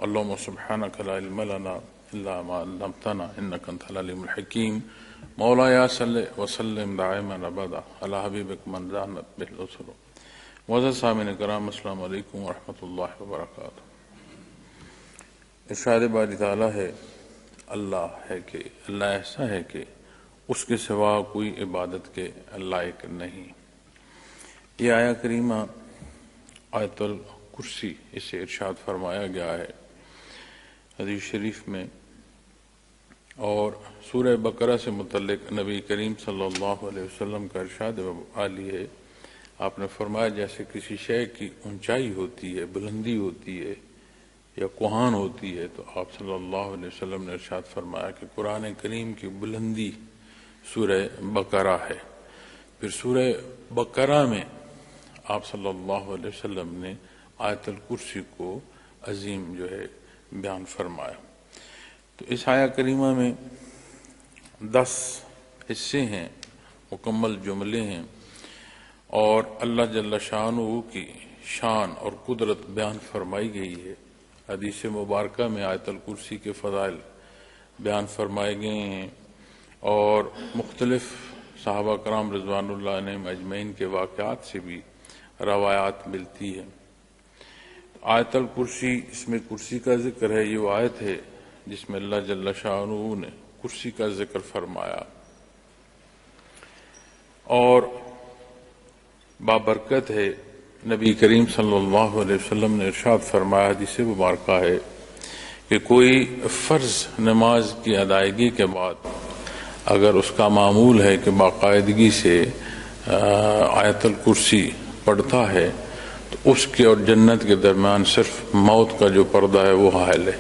اللهم سبحانك لا علم لنا إلا ما علمتنا إنك أنت العليم الحكيم مولاي صل وسلم دائما أبدا على حبيبك من دان بالرسل معزز سامعین کرام السلام علیکم ورحمۃ اللہ وبرکاتہ۔ ارشاد باری تعالیٰ ہے اللہ ایسا ہے کہ اس کے سوا کوئی عبادت کے لائق نہیں۔ یہ آیہ کریمہ آیت الکرسی اسے ارشاد فرمایا گیا ہے حدیث شریف میں، اور سورہ بقرہ سے متعلق نبی کریم صلی اللہ علیہ وسلم کا ارشاد عالی ہے۔ آپ نے فرمایا جیسے کسی شے کی اونچائی ہوتی ہے، بلندی ہوتی ہے یا کوہان ہوتی ہے، تو آپ صلی اللہ علیہ وسلم نے ارشاد فرمایا کہ قرآن کریم کی بلندی سورہ بقرہ ہے۔ پھر سورہ بقرہ میں آپ صلی اللہ علیہ وسلم نے آیت الکرسی کو عظیم بیان فرمایا۔ تو اس آیہ کریمہ میں 10 حصے ہیں، مکمل جملے ہیں، اور اللہ جل شانہ کی شان اور قدرت بیان فرمائی گئی ہے۔ حدیث مبارکہ میں آیت الکرسی کے فضائل بیان فرمائے گئے ہیں، اور مختلف صحابہ کرام رضوان اللہ علیہم اجمعین کے واقعات سے بھی روایات ملتی ہیں۔ آیت الکرسی، اس میں کرسی کا ذکر ہے۔ یہ وہ آیت ہے جس میں اللہ جل شانہ نے کرسی کا ذکر فرمایا، اور بابرکت ہے۔ نبی کریم صلی اللہ علیہ وسلم نے ارشاد فرمایا، حدیث مبارکہ ہے کہ کوئی فرض نماز کی ادائیگی کے بعد اگر اس کا معمول ہے کہ باقاعدگی سے آیت الکرسی پڑھتا ہے، تو اس کے اور جنت کے درمیان صرف موت کا جو پردہ ہے وہ حائل ہے۔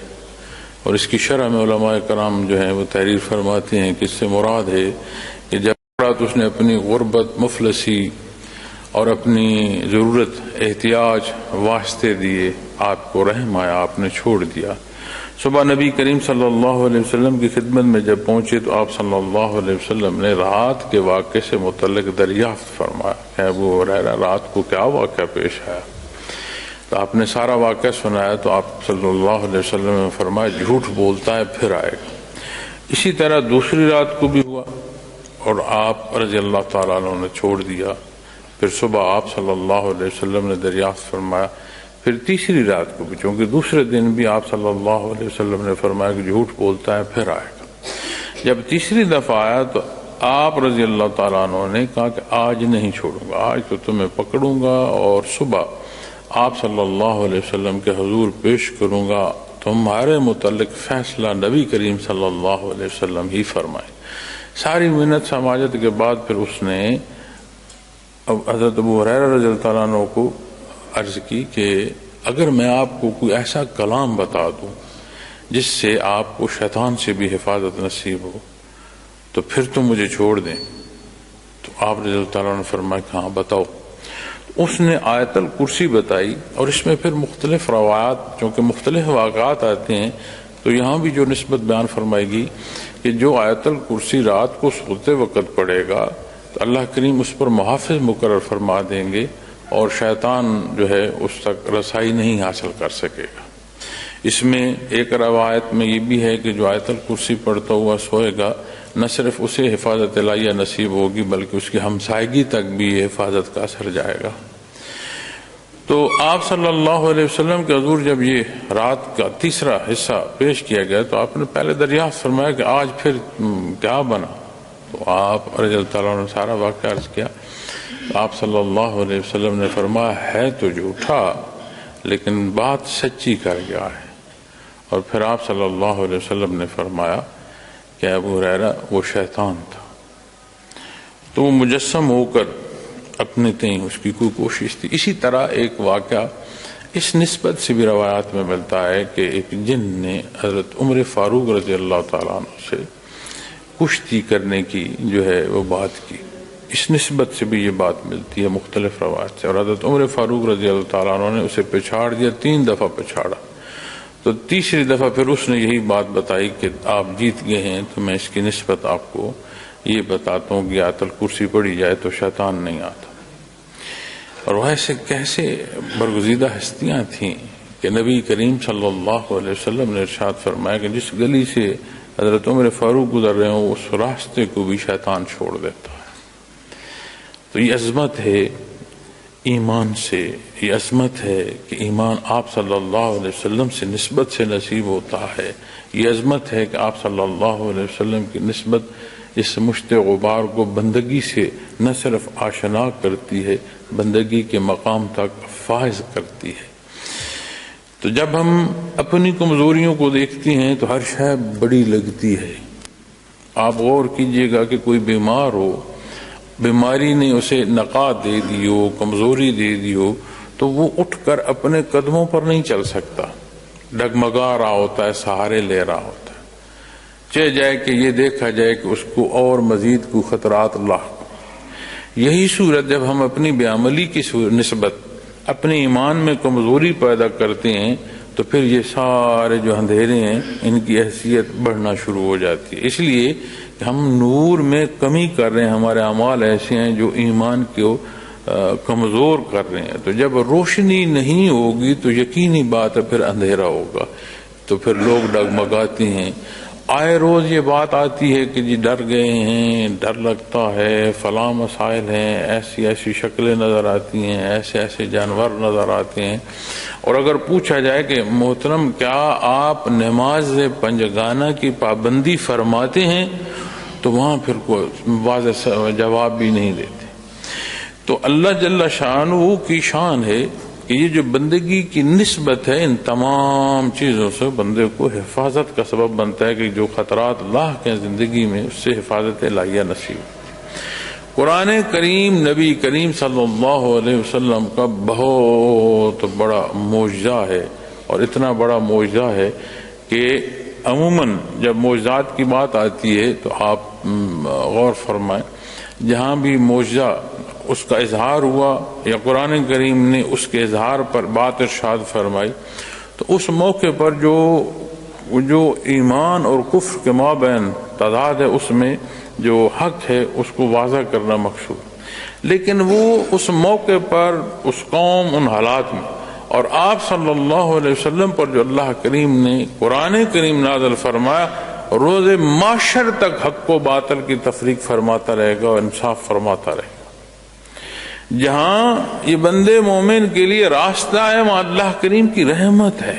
اور اس کی شرح میں علماء کرام وہ تحریر فرماتے ہیں کہ اس سے مراد ہے کہ جب اس نے اپنی غربت، مفلسی اور اپنی ضرورت، احتیاج واسطے دیے، آپ کو رحم آیا، آپ نے چھوڑ دیا۔ صبح نبی کریم صلی اللہ علیہ وسلم کی خدمت میں جب پہنچے تو آپ صلی اللہ علیہ وسلم نے رات کے واقعے سے متعلق دریافت فرمایا کہ ابو ہریرہ رات کو کیا واقعہ پیش آیا؟ تو آپ نے سارا واقعہ سنایا، تو آپ صلی اللہ علیہ وسلم نے فرمایا جھوٹ بولتا ہے پھر آئے گا۔ اسی طرح دوسری رات کو بھی ہوا، اور آپ رضی اللہ تعالیٰ عنہ نے چھوڑ دیا۔ پھر صبح آپ صلی اللہ علیہ وسلم نے دریافت فرمایا، پھر تیسری رات کو بھی، چونکہ دوسرے دن بھی آپ صلی اللہ علیہ وسلم نے فرمایا کہ جھوٹ بولتا ہے پھر آئے گا۔ جب تیسری دفعہ آیا تو آپ رضی اللہ تعالیٰ عنہ نے کہا کہ آج نہیں چھوڑوں گا، آج تو تمہیں پکڑوں گا اور صبح آپ صلی اللہ علیہ وسلم کے حضور پیش کروں گا، تمہارے متعلق فیصلہ نبی کریم صلی اللہ علیہ وسلم ہی فرمائے۔ ساری محنت سماجت کے بعد پھر اس نے حضرت ابو ہریرہ رضی اللہ عنہ کو عرض کی کہ اگر میں آپ کو کوئی ایسا کلام بتا دوں جس سے آپ کو شیطان سے بھی حفاظت نصیب ہو تو پھر تم مجھے چھوڑ دیں۔ تو آپ رضی اللہ عنہ نے فرمایا کہ ہاں بتاؤ۔ اس نے آیت الکرسی بتائی، اور اس میں پھر مختلف روایات، چونکہ مختلف واقعات آتے ہیں تو یہاں بھی جو نسبت بیان فرمائے گی کہ جو آیت الکرسی رات کو سوتے وقت پڑھے گا تو اللہ کریم اس پر محافظ مقرر فرما دیں گے، اور شیطان اس تک رسائی نہیں حاصل کر سکے گا۔ اس میں ایک روایت میں یہ بھی ہے کہ جو آیت الکرسی پڑھتا ہوا سوئے گا، نہ صرف اسے حفاظت الہیہ نصیب ہوگی بلکہ اس کی ہمسائیگی تک بھی یہ حفاظت کا اثر جائے گا۔ تو آپ صلی اللہ علیہ وسلم کے حضور جب یہ رات کا تیسرا حصہ پیش کیا گیا تو آپ نے پہلے دریافت فرمایا کہ آج پھر کیا بنا؟ تو آپ رضی اللہ عنہ نے سارا واقعہ عرض کیا۔ آپ صلی اللہ علیہ وسلم نے فرمایا ہے تو جھوٹا لیکن بات سچی کر گیا ہے۔ اور پھر آپ صلی اللہ علیہ وسلم نے فرمایا کہ ابو ہریرہ وہ شیطان تھا، تو وہ مجسم ہو کر اپنے تئیں اس کی کوئی کوشش تھی۔ اسی طرح ایک واقعہ اس نسبت سے بھی روایات میں ملتا ہے کہ ایک جن نے حضرت عمر فاروق رضی اللہ تعالیٰ عنہ سے کشتی کرنے کی وہ بات کی۔ اس نسبت سے بھی یہ بات ملتی ہے مختلف روایات سے، اور حضرت عمر فاروق رضی اللہ تعالیٰ عنہ نے اسے پچھاڑ دیا، 3 دفعہ پچھاڑا۔ تو تیسری دفعہ پھر اس نے یہی بات بتائی کہ آپ جیت گئے ہیں، تو میں اس کی نسبت آپ کو یہ بتاتا ہوں کہ آیت الکرسی پڑھی جائے تو شیطان نہیں آتا۔ اور ویسے کیسے برگزیدہ ہستیاں تھیں کہ نبی کریم صلی اللہ علیہ وسلم نے ارشاد فرمایا کہ جس گلی سے حضرت عمر فاروق گزر رہے ہوں اس راستے کو بھی شیطان چھوڑ دیتا ہے۔ تو یہ عظمت ہے ایمان سے، یہ عظمت ہے کہ ایمان آپ صلی اللہ علیہ وسلم سے نسبت سے نصیب ہوتا ہے، یہ عظمت ہے کہ آپ صلی اللہ علیہ وسلم کی نسبت اس مشت غبار کو بندگی سے نہ صرف آشنا کرتی ہے، بندگی کے مقام تک فائز کرتی ہے۔ تو جب ہم اپنی کمزوریوں کو دیکھتے ہیں تو ہر شے بڑی لگتی ہے۔ آپ غور کیجئے گا کہ کوئی بیمار ہو، بیماری نے اسے نقاہ دے دی ہو، کمزوری دے دی ہو، تو وہ اٹھ کر اپنے قدموں پر نہیں چل سکتا، ڈگمگا رہا ہوتا ہے، سہارے لے رہا ہوتا ہے، چاہے جائے کہ یہ دیکھا جائے کہ اس کو اور مزید کو خطرات لاحق۔ یہی صورت جب ہم اپنی بے عملی کی نسبت اپنے ایمان میں کمزوری پیدا کرتے ہیں تو پھر یہ سارے جو اندھیرے ہیں ان کی حیثیت بڑھنا شروع ہو جاتی ہے۔ اس لیے کہ ہم نور میں کمی کر رہے ہیں، ہمارے اعمال ایسے ہیں جو ایمان کو کمزور کر رہے ہیں۔ تو جب روشنی نہیں ہوگی تو یقینی بات ہے پھر اندھیرا ہوگا، تو پھر لوگ ڈگمگاتے ہیں۔ آئے روز یہ بات آتی ہے کہ جی ڈر گئے ہیں، ڈر لگتا ہے، فلاں مسائل ہیں، ایسی ایسی شکلیں نظر آتی ہیں، ایسے ایسے جانور نظر آتے ہیں۔ اور اگر پوچھا جائے کہ محترم کیا آپ نماز پنجگانہ کی پابندی فرماتے ہیں، تو وہاں پھر کوئی واضح جواب بھی نہیں دیتے۔ تو اللہ جل شانہ کی شان ہے کہ یہ جو بندگی کی نسبت ہے ان تمام چیزوں سے بندے کو حفاظت کا سبب بنتا ہے کہ جو خطرات لاحق ہیں زندگی میں اس سے حفاظت الہیہ نصیب۔ قرآن کریم نبی کریم صلی اللہ علیہ وسلم کا بہت بڑا معجزہ ہے، اور اتنا بڑا معجزہ ہے کہ عموماً جب معجزات کی بات آتی ہے تو آپ غور فرمائیں، جہاں بھی معجزہ اس کا اظہار ہوا یا قرآن کریم نے اس کے اظہار پر بات ارشاد فرمائی تو اس موقع پر جو ایمان اور کفر کے مابین تضاد ہے اس میں جو حق ہے اس کو واضح کرنا مقصود، لیکن وہ اس موقع پر اس قوم ان حالات میں اور آپ صلی اللہ علیہ وسلم پر جو اللہ کریم نے قرآن کریم نازل فرمایا، روز محشر تک حق و باطل کی تفریق فرماتا رہے گا اور انصاف فرماتا رہے گا۔ جہاں یہ بندے مومن کے لیے راستہ ہے وہاں اللہ کریم کی رحمت ہے۔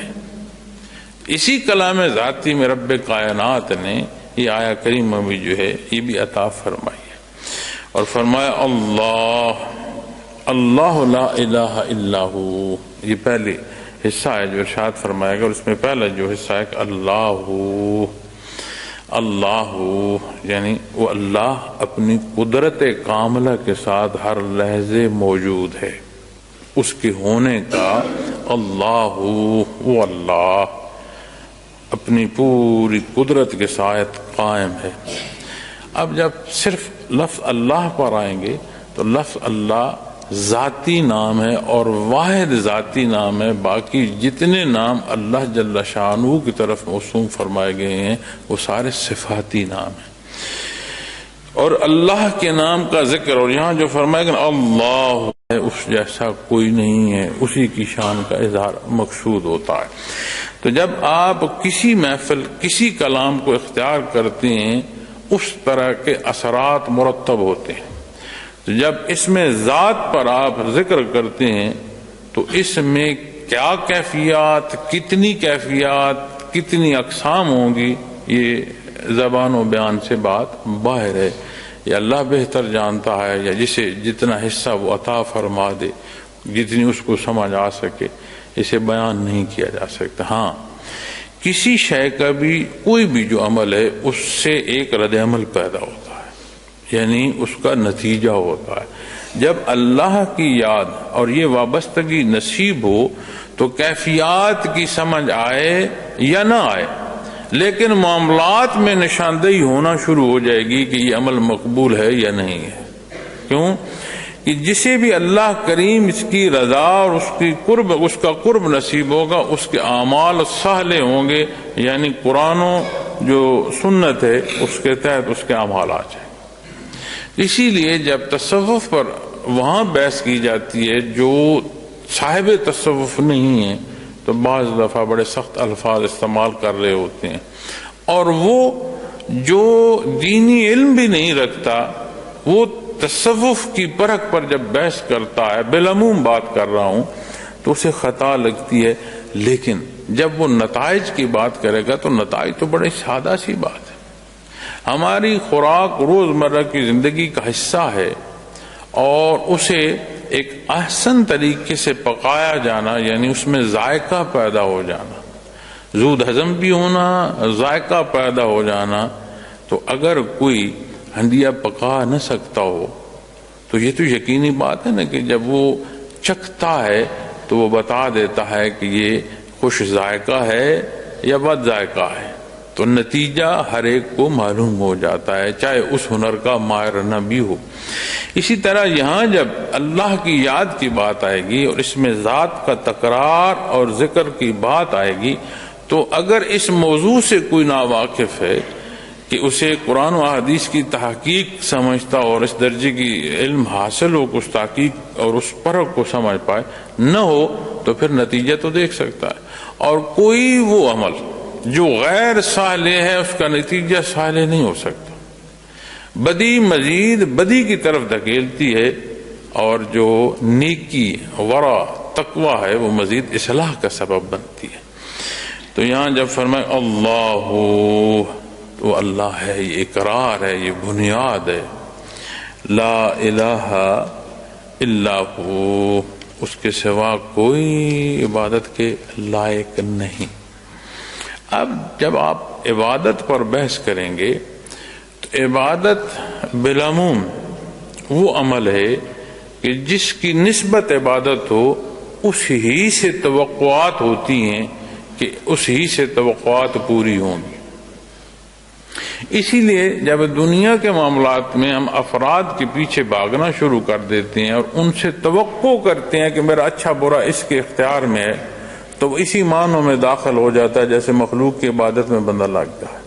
اسی کلام ذاتی میں رب کائنات نے یہ آیا کریمہ بھی جو ہے یہ بھی عطا فرمائی ہے، اور فرمایا اللہ اللہ لا الہ الا ہو۔ یہ پہلے حصہ ہے جو ارشاد فرمائے گا، اور اس میں پہلا جو حصہ ہے کہ اللہ اللہ، یعنی وہ اللہ اپنی قدرت کاملہ کے ساتھ ہر لحظے موجود ہے، اس کے ہونے کا اللہ، وہ اللہ اپنی پوری قدرت کے ساتھ قائم ہے۔ اب جب صرف لفظ اللہ پر آئیں گے تو لفظ اللہ ذاتی نام ہے اور واحد ذاتی نام ہے، باقی جتنے نام اللہ جل شانہ کی طرف موسوم فرمائے گئے ہیں وہ سارے صفاتی نام ہیں۔ اور اللہ کے نام کا ذکر، اور یہاں جو فرمائے گا اللہ ہے اس جیسا کوئی نہیں ہے، اسی کی شان کا اظہار مقصود ہوتا ہے۔ تو جب آپ کسی محفل کسی کلام کو اختیار کرتے ہیں اس طرح کے اثرات مرتب ہوتے ہیں۔ تو جب اس میں ذات پر آپ ذکر کرتے ہیں تو اس میں کیا کیفیات، کتنی اقسام ہوں گی، یہ زبان و بیان سے بات باہر ہے، یہ اللہ بہتر جانتا ہے، یا جسے جتنا حصہ وہ عطا فرما دے، جتنی اس کو سمجھ آ سکے، اسے بیان نہیں کیا جا سکتا۔ ہاں کسی شے کا بھی کوئی بھی جو عمل ہے اس سے ایک رد عمل پیدا ہوتا ہے، یعنی اس کا نتیجہ ہوتا ہے۔ جب اللہ کی یاد اور یہ وابستگی نصیب ہو تو کیفیات کی سمجھ آئے یا نہ آئے، لیکن معاملات میں نشاندہی ہونا شروع ہو جائے گی کہ یہ عمل مقبول ہے یا نہیں ہے۔ کیوں کہ جسے بھی اللہ کریم اس کی رضا اور اس کا قرب نصیب ہوگا اس کے اعمال صالح ہوں گے، یعنی قرآن و جو سنت ہے اس کے تحت اس کے اعمال آ جائیں۔ اسی لیے جب تصوف پر وہاں بحث کی جاتی ہے جو صاحب تصوف نہیں ہے تو بعض دفعہ بڑے سخت الفاظ استعمال کر رہے ہوتے ہیں، اور وہ جو دینی علم بھی نہیں رکھتا وہ تصوف کی پرکھ پر جب بحث کرتا ہے، بالعموم بات کر رہا ہوں، تو اسے خطا لگتی ہے، لیکن جب وہ نتائج کی بات کرے گا تو نتائج تو بڑے سادہ سی بات ہے۔ ہماری خوراک روزمرہ کی زندگی کا حصہ ہے، اور اسے ایک احسن طریقے سے پکایا جانا، یعنی اس میں ذائقہ پیدا ہو جانا، زود ہضم بھی ہونا، ذائقہ پیدا ہو جانا۔ تو اگر کوئی ہنڈیا پکا نہ سکتا ہو تو یہ تو یقینی بات ہے نا کہ جب وہ چکھتا ہے تو وہ بتا دیتا ہے کہ یہ خوش ذائقہ ہے یا بد ذائقہ ہے، تو نتیجہ ہر ایک کو معلوم ہو جاتا ہے، چاہے اس ہنر کا ماہر نہ بھی ہو۔ اسی طرح یہاں جب اللہ کی یاد کی بات آئے گی اور اس میں ذات کا تکرار اور ذکر کی بات آئے گی، تو اگر اس موضوع سے کوئی ناواقف ہے کہ اسے قرآن و حدیث کی تحقیق سمجھتا اور اس درجے کی علم حاصل ہو، اس تحقیق اور اس پرکھ کو سمجھ پائے، نہ ہو تو پھر نتیجہ تو دیکھ سکتا ہے۔ اور کوئی وہ عمل جو غیر صالح ہے اس کا نتیجہ صالح نہیں ہو سکتا۔ بدی مزید بدی کی طرف دھکیلتی ہے، اور جو نیکی، ورع، تقوی ہے وہ مزید اصلاح کا سبب بنتی ہے۔ تو یہاں جب فرمائے اللہ، تو اللہ ہے، یہ اقرار ہے، یہ بنیاد ہے، لا الہ الا ہو، اس کے سوا کوئی عبادت کے لائق نہیں۔ اب جب آپ عبادت پر بحث کریں گے تو عبادت بالعموم وہ عمل ہے کہ جس کی نسبت عبادت ہو اس ہی سے توقعات ہوتی ہیں کہ اس ہی سے توقعات پوری ہوں گی۔ اسی لیے جب دنیا کے معاملات میں ہم افراد کے پیچھے بھاگنا شروع کر دیتے ہیں اور ان سے توقع کرتے ہیں کہ میرا اچھا برا اس کے اختیار میں ہے، تو وہ اسی معنوں میں داخل ہو جاتا ہے جیسے مخلوق کی عبادت میں بندہ لگتا ہے،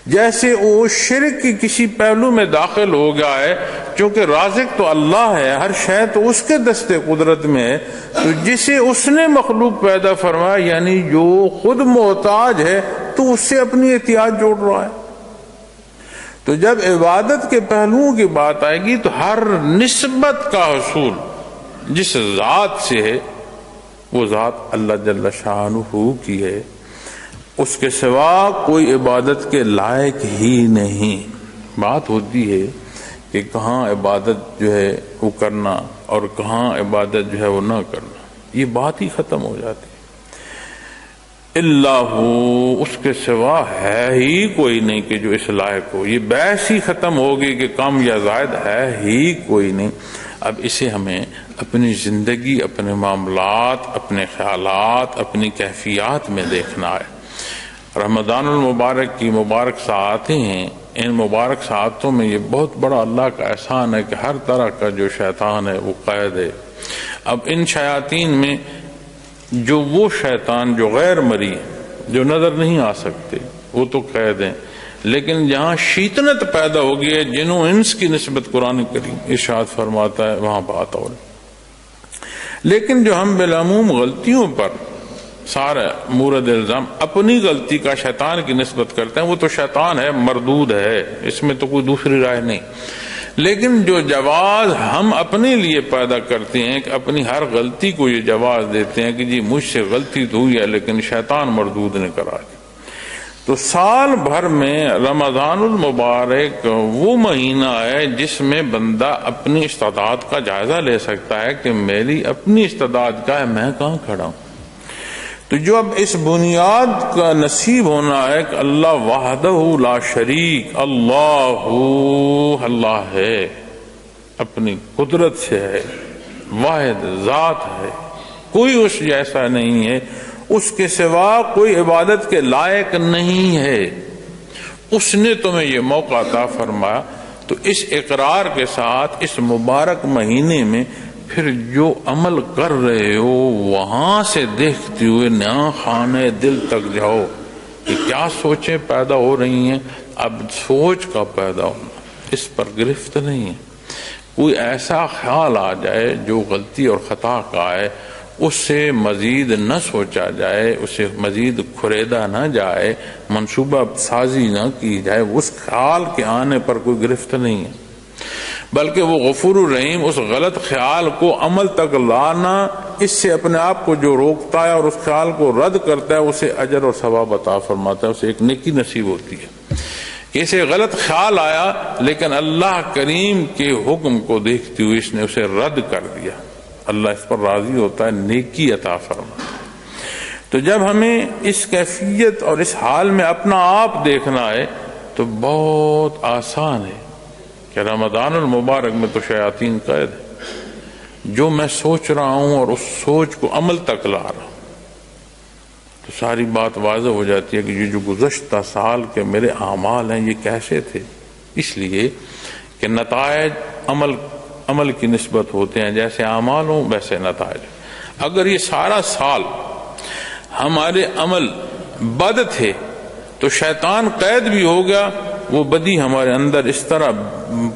جیسے وہ شرک کی کسی پہلو میں داخل ہو گیا ہے۔ چونکہ رازق تو اللہ ہے، ہر شے تو اس کے دستے قدرت میں ہے، تو جسے اس نے مخلوق پیدا فرمایا، یعنی جو خود محتاج ہے، تو اس سے اپنی احتیاج جوڑ رہا ہے۔ تو جب عبادت کے پہلوؤں کی بات آئے گی تو ہر نسبت کا حصول جس ذات سے ہے وہ ذات اللہ جل شانہ کی ہے، اس کے سوا کوئی عبادت کے لائق ہی نہیں۔ بات ہوتی ہے کہ کہاں عبادت جو ہے وہ کرنا اور کہاں عبادت جو ہے وہ نہ کرنا، یہ بات ہی ختم ہو جاتی ہے۔ اللہ، اس کے سوا ہے ہی کوئی نہیں کہ جو اس لائق ہو، یہ بحث ہی ختم ہوگی کہ کم یا زائد ہے ہی کوئی نہیں۔ اب اسے ہمیں اپنی زندگی، اپنے معاملات، اپنے خیالات، اپنی کیفیات میں دیکھنا ہے۔ رمضان المبارک کی مبارک ساعتیں ہیں، ان مبارک ساعتوں میں یہ بہت بڑا اللہ کا احسان ہے کہ ہر طرح کا جو شیطان ہے وہ قید ہے۔ اب ان شیاطین میں جو وہ شیطان جو غیر مری، جو نظر نہیں آ سکتے، وہ تو قید ہیں، لیکن جہاں شیطنت پیدا ہوگی ہے، جن و انس کی نسبت قرآن کریم ارشاد فرماتا ہے، وہاں بات اور۔ لیکن جو ہم بالعموم غلطیوں پر سارا مورد الزام اپنی غلطی کا شیطان کی نسبت کرتے ہیں، وہ تو شیطان ہے، مردود ہے، اس میں تو کوئی دوسری رائے نہیں۔ لیکن جو جواز ہم اپنے لیے پیدا کرتے ہیں کہ اپنی ہر غلطی کو یہ جواز دیتے ہیں کہ جی مجھ سے غلطی تو ہوئی ہے لیکن شیطان مردود نے کرا دی۔ تو سال بھر میں رمضان المبارک وہ مہینہ ہے جس میں بندہ اپنی استعداد کا جائزہ لے سکتا ہے کہ میری اپنی استعداد کا ہے، میں کہاں کھڑا ہوں۔ تو جو اب اس بنیاد کا نصیب ہونا ہے کہ اللہ وحدہ لا شریک، اللہ ہے، اپنی قدرت سے ہے، واحد ذات ہے، کوئی اس جیسا نہیں ہے، اس کے سوا کوئی عبادت کے لائق نہیں ہے، اس نے تمہیں یہ موقع عطا فرمایا۔ تو اس اقرار کے ساتھ اس مبارک مہینے میں پھر جو عمل کر رہے ہو وہاں سے دیکھتے ہوئے نیا خانے دل تک جاؤ کہ کیا سوچیں پیدا ہو رہی ہیں۔ اب سوچ کا پیدا ہونا اس پر گرفت نہیں ہے، کوئی ایسا خیال آ جائے جو غلطی اور خطا کا ہے، اس سے مزید نہ سوچا جائے، اسے مزید کھریدا نہ جائے، منصوبہ سازی نہ کی جائے، اس خیال کے آنے پر کوئی گرفت نہیں ہے، بلکہ وہ غفور الرحیم اس غلط خیال کو عمل تک لانا، اس سے اپنے آپ کو جو روکتا ہے اور اس خیال کو رد کرتا ہے اسے اجر اور ثواب عطا فرماتا ہے، اسے ایک نیکی نصیب ہوتی ہے۔ اسے غلط خیال آیا لیکن اللہ کریم کے حکم کو دیکھتے ہوئے اس نے اسے رد کر دیا، اللہ اس پر راضی ہوتا ہے، نیکی عطا فرماتا ہے۔ تو جب ہمیں اس کیفیت اور اس حال میں اپنا آپ دیکھنا ہے تو بہت آسان ہے کہ رمضان المبارک میں تو شیاطین قید ہے، جو میں سوچ رہا ہوں اور اس سوچ کو عمل تک لا رہا ہوں تو ساری بات واضح ہو جاتی ہے کہ یہ جو گزشتہ سال کے میرے اعمال ہیں یہ کیسے تھے، اس لیے کہ نتائج عمل کی نسبت ہوتے ہیں، جیسے اعمال ہوں ویسے نتائج۔ اگر یہ سارا سال ہمارے عمل بد تھے تو شیطان قید بھی ہو گیا، وہ بدی ہمارے اندر اس طرح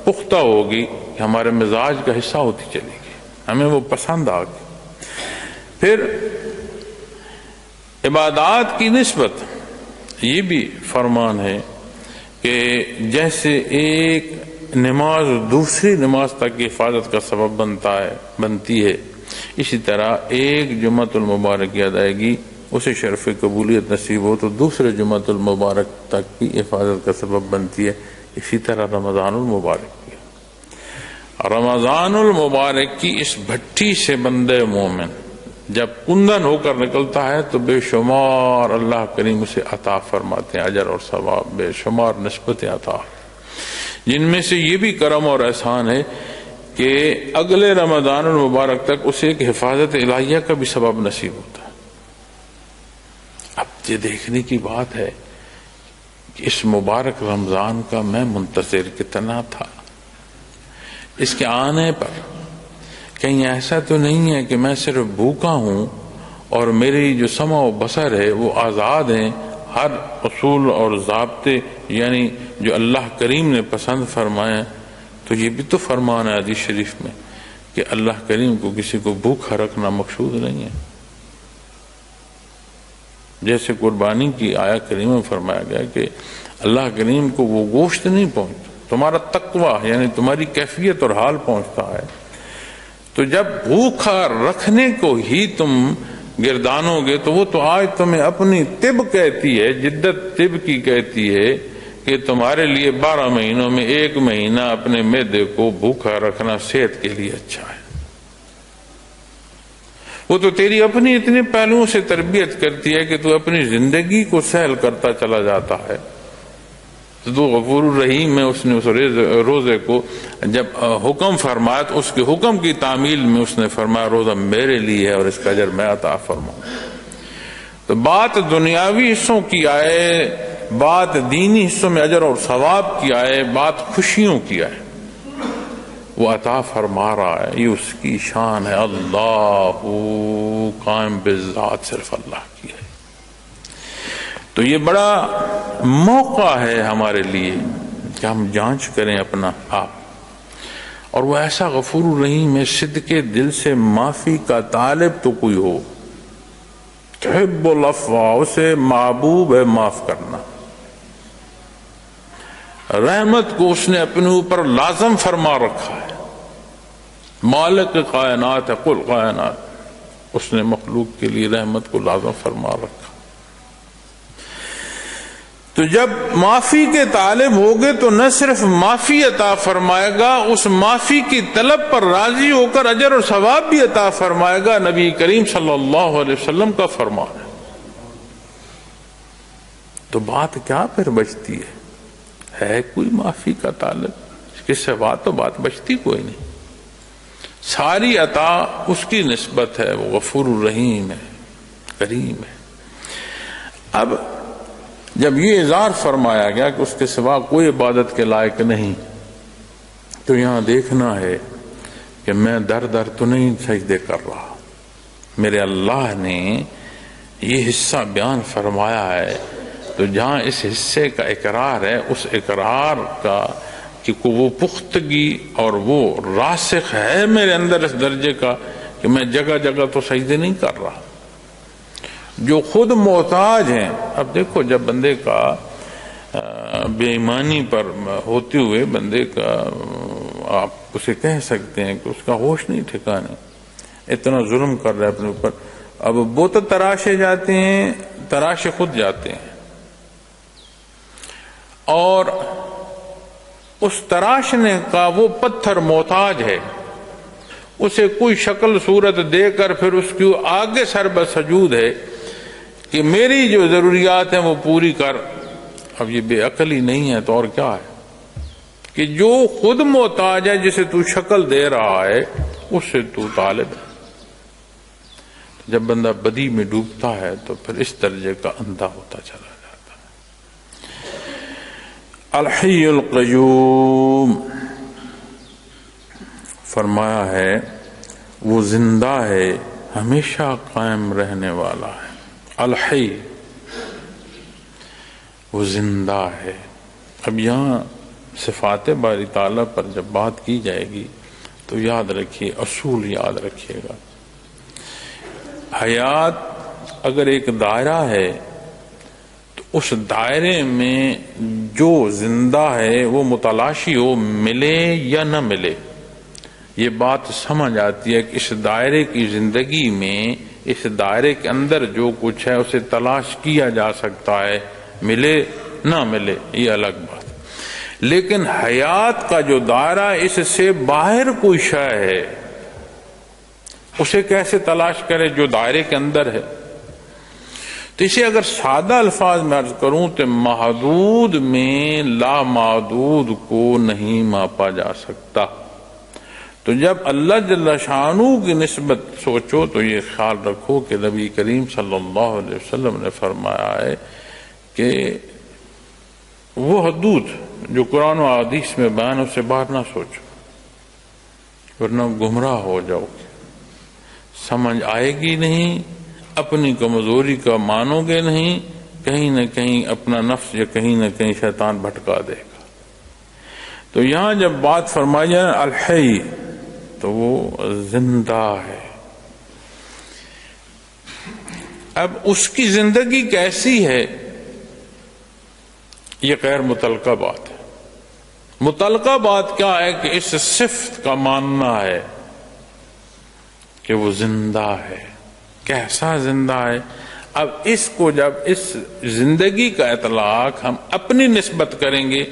پختہ ہوگی کہ ہمارے مزاج کا حصہ ہوتی چلے گی، ہمیں وہ پسند آ گئی۔ پھر عبادات کی نسبت یہ بھی فرمان ہے کہ جیسے ایک نماز دوسری نماز تک کی حفاظت کا سبب بنتی ہے، اسی طرح ایک جمعۃ المبارک کی ادائیگی اسے شرف قبولیت نصیب ہو تو دوسرے جمعۃ المبارک تک کی حفاظت کا سبب بنتی ہے، اسی طرح رمضان المبارک کی۔ رمضان المبارک کی اس بھٹی سے بندے مومن جب کندن ہو کر نکلتا ہے تو بے شمار اللہ کریم اسے عطا فرماتے ہیں، اجر اور ثواب بے شمار نسبتیں عطا، جن میں سے یہ بھی کرم اور احسان ہے کہ اگلے رمضان المبارک تک اسے ایک حفاظت الہیہ کا بھی سبب نصیب ہوتا ہے۔ اب یہ دیکھنے کی بات ہے کہ اس مبارک رمضان کا میں منتظر کتنا تھا، اس کے آنے پر کہیں ایسا تو نہیں ہے کہ میں صرف بھوکا ہوں اور میری جو سمع و بصر ہے وہ آزاد ہیں، ہر اصول اور ضابطے یعنی جو اللہ کریم نے پسند فرمائے، تو یہ بھی تو فرمان ہے حدیث شریف میں کہ اللہ کریم کو کسی کو بھوکا رکھنا مقصود نہیں ہے۔ جیسے قربانی کی آیا کریم میں فرمایا گیا کہ اللہ کریم کو وہ گوشت نہیں پہنچتا، تمہارا تقوی یعنی تمہاری کیفیت اور حال پہنچتا ہے۔ تو جب بھوکا رکھنے کو ہی تم گردانو گے تو وہ تو آج تمہیں اپنی طب کہتی ہے، جدت طب کی کہتی ہے کہ تمہارے لیے 12 مہینوں میں 1 مہینہ اپنے معدے کو بھوکا رکھنا صحت کے لیے اچھا ہے۔ وہ تو تیری اپنی اتنے پہلوؤں سے تربیت کرتی ہے کہ تو اپنی زندگی کو سہل کرتا چلا جاتا ہے۔ تو غفور الرحیم ہے، اس نے اس روزے کو جب حکم فرمایا تو اس کے حکم کی تعمیل میں اس نے فرمایا روزہ میرے لیے ہے اور اس کا اجر میں عطا فرماؤں۔ تو بات دنیاوی حصوں کی آئے، بات دینی حصوں میں اجر اور ثواب کی آئے، بات خوشیوں کی آئے، وہ عطا فرما رہا ہے، یہ اس کی شان ہے، اللہ قائم بالذات صرف اللہ کی ہے۔ تو یہ بڑا موقع ہے ہمارے لیے کہ ہم جانچ کریں اپنا آپ، اور وہ ایسا غفور الرحیم ہے صدق دل سے معافی کا طالب تو کوئی ہو، تحب العفو، اسے محبوب ہے معاف کرنا، رحمت کو اس نے اپنے اوپر لازم فرما رکھا ہے، مالک کائنات ہے، قل کائنات، اس نے مخلوق کے لیے رحمت کو لازم فرما رکھا۔ تو جب معافی کے طالب ہوگے تو نہ صرف معافی عطا فرمائے گا، اس معافی کی طلب پر راضی ہو کر اجر اور ثواب بھی عطا فرمائے گا، نبی کریم صلی اللہ علیہ وسلم کا فرمان ہے۔ تو بات کیا پھر بچتی ہے کوئی معافی کا طالب؟ اس کے سوا تو بات بچتی کوئی نہیں، ساری عطا اس کی نسبت ہے، وہ غفور الرحیم ہے، کریم ہے۔ اب جب یہ اظہار فرمایا گیا کہ اس کے سوا کوئی عبادت کے لائق نہیں، تو یہاں دیکھنا ہے کہ میں در در تو نہیں سجدے کر رہا، میرے اللہ نے یہ حصہ بیان فرمایا ہے، تو جہاں اس حصے کا اقرار ہے، اس اقرار کا کہ وہ پختگی اور وہ راسخ ہے میرے اندر اس درجے کا کہ میں جگہ جگہ تو سجدے نہیں کر رہا. جو خود محتاج ہیں، اب دیکھو جب بندے کا بے ایمانی پر ہوتے ہوئے بندے کا آپ اسے کہہ سکتے ہیں کہ اس کا ہوش نہیں ٹھکانے، اتنا ظلم کر رہا ہے اپنے اوپر، اب بت تراشے جاتے ہیں، تراشے خود جاتے ہیں، اور اس تراشنے کا وہ پتھر محتاج ہے، اسے کوئی شکل صورت دے کر پھر اس کی آگے سر بسجود ہے کہ میری جو ضروریات ہیں وہ پوری کر. اب یہ بے عقلی نہیں ہے تو اور کیا ہے کہ جو خود محتاج ہے، جسے تو شکل دے رہا ہے، اس سے تو طالب ہے. جب بندہ بدی میں ڈوبتا ہے تو پھر اس درجے کا اندھا ہوتا چلا جاتا ہے. الحی القیوم فرمایا ہے وہ زندہ ہے، ہمیشہ قائم رہنے والا ہے. الحی وہ زندہ ہے. اب یہاں صفات باری تعالیٰ پر جب بات کی جائے گی تو یاد رکھیے، اصول یاد رکھیے گا. حیات اگر ایک دائرہ ہے تو اس دائرے میں جو زندہ ہے وہ متلاشی ہو، ملے یا نہ ملے. یہ بات سمجھ آتی ہے کہ اس دائرے کی زندگی میں، اس دائرے کے اندر جو کچھ ہے اسے تلاش کیا جا سکتا ہے، ملے نہ ملے یہ الگ بات. لیکن حیات کا جو دائرہ، اس سے باہر کوئی شے ہے، اسے کیسے تلاش کرے جو دائرے کے اندر ہے؟ تو اسے اگر سادہ الفاظ میں عرض کروں تو محدود میں لامحدود کو نہیں ماپا جا سکتا. تو جب اللہ جل شانہ کی نسبت سوچو تو یہ خیال رکھو کہ نبی کریم صلی اللہ علیہ وسلم نے فرمایا ہے کہ وہ حدود جو قرآن و حدیث میں بیان، اس سے باہر نہ سوچو ورنہ گمراہ ہو جاؤ گے. سمجھ آئے گی نہیں، اپنی کمزوری کا مانو گے نہیں، کہیں نہ کہیں اپنا نفس یا کہیں نہ کہیں شیطان بھٹکا دے گا. تو یہاں جب بات فرمائی جائے الحی تو وہ زندہ ہے. اب اس کی زندگی کیسی ہے یہ غیر متعلقہ بات ہے. متعلقہ بات کیا ہے کہ اس صفت کا ماننا ہے کہ وہ زندہ ہے. کیسا زندہ ہے؟ اب اس کو جب اس زندگی کا اطلاق ہم اپنی نسبت کریں گے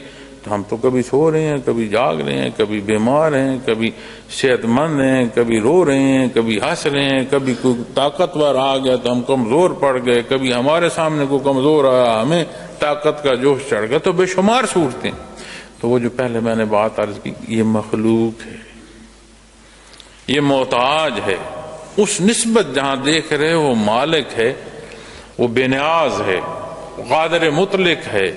تو ہم تو کبھی سو رہے ہیں، کبھی جاگ رہے ہیں، کبھی بیمار ہیں، کبھی صحت مند ہیں، کبھی رو رہے ہیں، کبھی ہنس رہے ہیں، کبھی کوئی طاقتور آ گیا تو ہم کمزور پڑ گئے، کبھی ہمارے سامنے کوئی کمزور آیا ہمیں طاقت کا جوش چڑھ گیا. تو بے شمار صورتیں. تو وہ جو پہلے میں نے بات عرض کی، یہ مخلوق ہے، یہ محتاج ہے. اس نسبت جہاں دیکھ رہے وہ مالک ہے، وہ بے نیاز ہے، قادر مطلق ہے.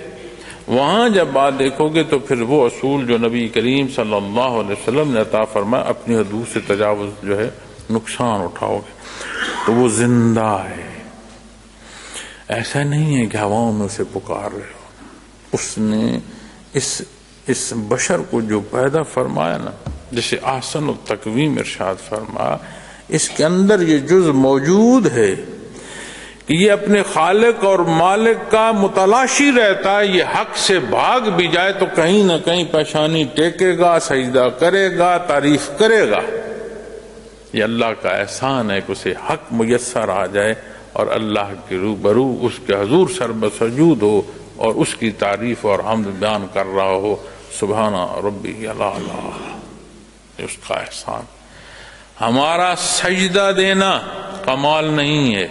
وہاں جب بات دیکھو گے تو پھر وہ اصول جو نبی کریم صلی اللہ علیہ وسلم نے عطا فرمایا، اپنی حدود سے تجاوز جو ہے نقصان اٹھاؤ گے. تو وہ زندہ ہے، ایسا نہیں ہے کہ ہواؤں میں اسے پکار رہے ہو. اس نے اس بشر کو جو پیدا فرمایا نا، جسے احسن التقویم ارشاد فرمایا، اس کے اندر یہ جز موجود ہے کہ یہ اپنے خالق اور مالک کا متلاشی رہتا ہے. یہ حق سے بھاگ بھی جائے تو کہیں نہ کہیں پیشانی ٹیکے گا، سجدہ کرے گا، تعریف کرے گا. یہ اللہ کا احسان ہے کہ اسے حق میسر آ جائے اور اللہ کے روبرو اس کے حضور سر بسجود ہو اور اس کی تعریف اور حمد بیان کر رہا ہو. سبحان ربی الاعلی. اس کا احسان. ہمارا سجدہ دینا کمال نہیں ہے،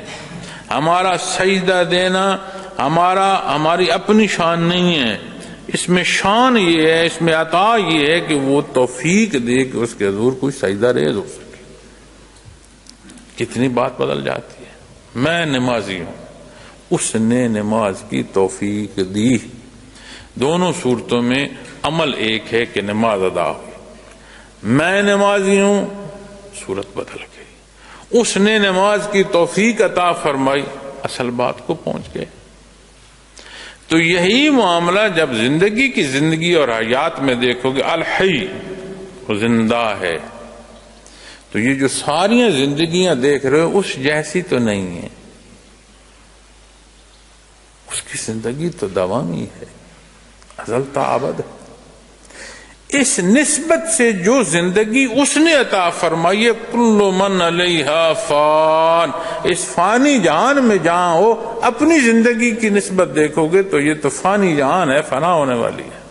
ہمارا سجدہ دینا ہماری اپنی شان نہیں ہے. اس میں شان یہ ہے، اس میں عطا یہ ہے کہ وہ توفیق دے کہ اس کے حضور کوئی سجدہ ریز ہو سکے. کتنی بات بدل جاتی ہے. میں نمازی ہوں، اس نے نماز کی توفیق دی. دونوں صورتوں میں عمل ایک ہے کہ نماز ادا ہوئی. میں نمازی ہوں، صورت بدل گئی. اس نے نماز کی توفیق عطا فرمائی، اصل بات کو پہنچ گئے. تو یہی معاملہ جب زندگی اور حیات میں دیکھو گے، الحی وہ زندہ ہے. تو تو یہ جو ساری زندگیاں دیکھ رہے ہو اس جیسی تو نہیں ہے، اس کی زندگی تو دوامی ہے، ازل تا ابد۔ اس نسبت سے جو زندگی اس نے عطا فرمائی ہے، کل من علیہا فان، اس فانی جہان میں جہاں ہو اپنی زندگی کی نسبت دیکھو گے تو یہ تو فانی جہان ہے، فنا ہونے والی ہے۔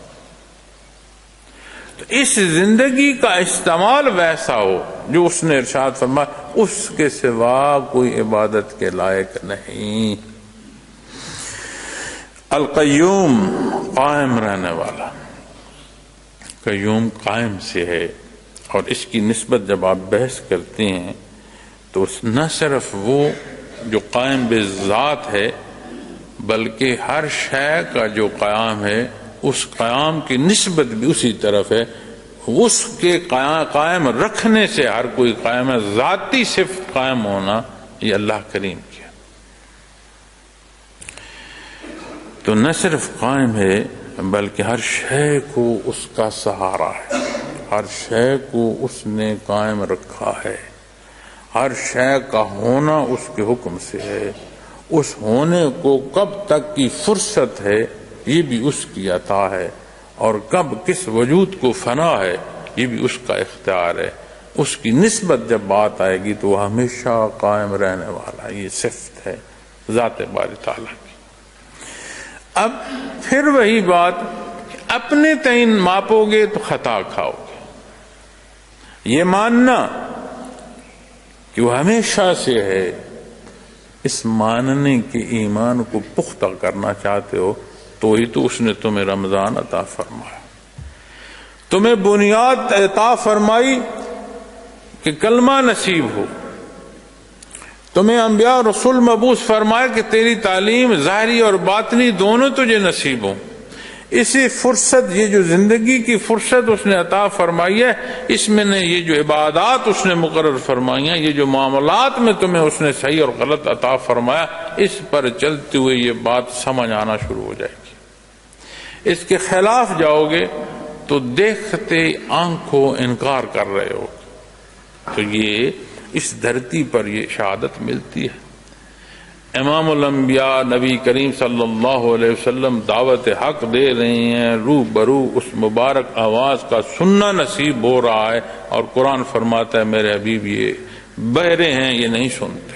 تو اس زندگی کا استعمال ویسا ہو جو اس نے ارشاد فرمایا، اس کے سوا کوئی عبادت کے لائق نہیں۔ القیوم، قائم رہنے والا، قیوم قائم سے ہے، اور اس کی نسبت جب آپ بحث کرتے ہیں تو نہ صرف وہ جو قائم بذات ہے بلکہ ہر شے کا جو قیام ہے اس قیام کی نسبت بھی اسی طرف ہے، اس کے قائم رکھنے سے ہر کوئی قائم ہے، ذاتی صفت قائم ہونا یہ اللہ کریم کی ہے۔ تو نہ صرف قائم ہے بلکہ ہر شے کو اس کا سہارا ہے، ہر شے کو اس نے قائم رکھا ہے، ہر شے کا ہونا اس کے حکم سے ہے، اس ہونے کو کب تک کی فرصت ہے یہ بھی اس کی عطا ہے، اور کب کس وجود کو فنا ہے یہ بھی اس کا اختیار ہے۔ اس کی نسبت جب بات آئے گی تو وہ ہمیشہ قائم رہنے والا، یہ صفت ہے ذات باری تعالیٰ کی۔ اب پھر وہی بات، اپنے تئیں ماپو گے تو خطا کھاؤ گے، یہ ماننا کہ وہ ہمیشہ سے ہے، اس ماننے کے ایمان کو پختہ کرنا چاہتے ہو تو ہی تو اس نے تمہیں رمضان عطا فرمایا، تمہیں بنیاد عطا فرمائی کہ کلمہ نصیب ہو، تمہیں انبیاء رسول مبعوث فرمایا کہ تیری تعلیم ظاہری اور باطنی دونوں تجھے نصیب ہوں۔ اسی فرصت، یہ جو زندگی کی فرصت اس نے عطا فرمائی ہے، اس میں نے یہ جو عبادات اس نے مقرر فرمائی ہیں، یہ جو معاملات میں تمہیں اس نے صحیح اور غلط عطا فرمایا، اس پر چلتے ہوئے یہ بات سمجھ آنا شروع ہو جائے گی۔ اس کے خلاف جاؤ گے تو دیکھتے آنکھوں انکار کر رہے ہو، تو یہ اس دھرتی پر یہ شہادت ملتی ہے۔ امام الانبیاء نبی کریم صلی اللہ علیہ وسلم دعوت حق دے رہے ہیں، روح برو اس مبارک آواز کا سننا نصیب ہو رہا ہے، اور قرآن فرماتا ہے میرے حبیب یہ بہرے ہیں، یہ نہیں سنتے۔